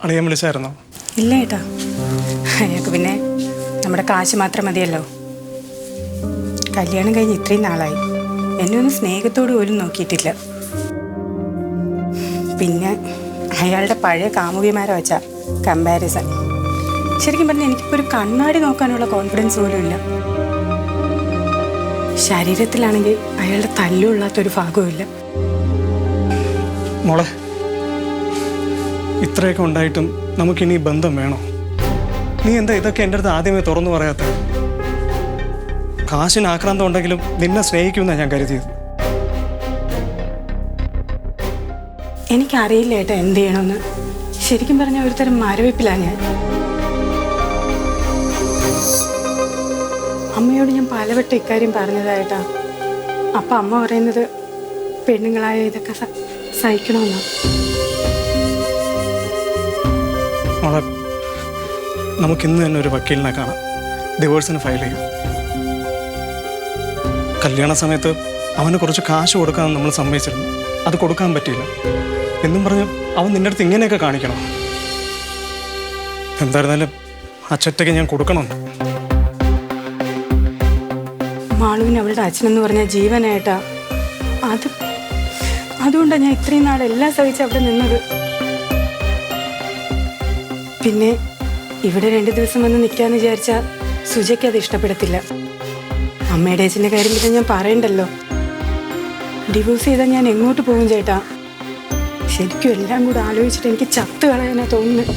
അറിയാൻ വിളിച്ചായിരുന്നോ? ഇല്ല ഏട്ടാ, അയാൾക്ക് പിന്നെ നമ്മുടെ കാശ് മാത്രം മതിയല്ലോ. കല്യാണം കഴിഞ്ഞ് ഇത്രയും നാളായി, എന്നെ ഒന്ന് സ്നേഹത്തോട് പോലും നോക്കിയിട്ടില്ല. പിന്നെ അയാളുടെ പഴയ കാമുകിമാരെ വെച്ചാ കമ്പാരിസൺ. ശരിക്കും പറഞ്ഞാൽ എനിക്കിപ്പോൾ ഒരു കണ്ണാടി നോക്കാനുള്ള കോൺഫിഡൻസ് പോലും ഇല്ല. ശരീരത്തിലാണെങ്കിൽ അയാളുടെ തല്ലുകൊള്ളാത്തൊരു ഭാഗവും ഇല്ല. മോളെ, ഇത്രയൊക്കെ ഉണ്ടായിട്ടും നമുക്കിനി ബന്ധം വേണോ? നീ എന്താ ഇതൊക്കെ എൻ്റെ അടുത്ത് ആദ്യമേ തുറന്നു പറയാത്ത? കാശിന് ആക്രാന്തം ഉണ്ടെങ്കിലും നിന്നെ സ്നേഹിക്കുമെന്നാണ് ഞാൻ കരുതിയത്. എനിക്കറിയില്ല ഏട്ടാ എന്ത് ചെയ്യണമെന്ന്. ശരിക്കും പറഞ്ഞാൽ ഒരു തരം മരവിപ്പിലാണ് ഞാൻ. അമ്മയോട് ഞാൻ പലവട്ടം ഇക്കാര്യം പറഞ്ഞതായിട്ടാ. അപ്പം അമ്മ പറയുന്നത് പെണ്ണുങ്ങളായ ഇതൊക്കെ സഹിക്കണമെന്നാ. മോളെ, നമുക്കിന്ന് തന്നെ ഒരു വക്കീലിനെ കാണാം, ഡിവോഴ്സിന് ഫയൽ ചെയ്യാം. കല്യാണ സമയത്ത് അവന് കുറച്ച് കാശ് കൊടുക്കാമെന്ന് നമ്മൾ സമ്മതിച്ചിരുന്നു. അത് കൊടുക്കാൻ പറ്റിയില്ല എന്നും പറഞ്ഞ് അവൻ നിൻ്റെ അടുത്ത് ഇങ്ങനെയൊക്കെ കാണിക്കണം. എന്തായിരുന്നാലും അച്ചറ്റയ്ക്ക് ഞാൻ കൊടുക്കണം. മാളുവിന് അവളുടെ അച്ഛനെന്ന് പറഞ്ഞാൽ ജീവനായിട്ടാ. അതുകൊണ്ടാണ് ഞാൻ ഇത്രയും നാളെല്ലാം സഹിച്ച് അവിടെ നിന്നത്. പിന്നെ ഇവിടെ 2 ദിവസം വന്ന് നിൽക്കാന്ന് വിചാരിച്ചാൽ സുജയ്ക്ക് അത് ഇഷ്ടപ്പെടത്തില്ല. അമ്മയുടെ അച്ഛൻ്റെ കാര്യം പിന്നെ ഞാൻ പറയണ്ടല്ലോ. ഡിവോഴ്സ് ചെയ്താൽ ഞാൻ എങ്ങോട്ട് പോകും ചേട്ടാ? ശരിക്കും എല്ലാം കൂടെ ആലോചിച്ചിട്ട് എനിക്ക് ചത്ത് കളയാനാ തോന്നുന്നത്.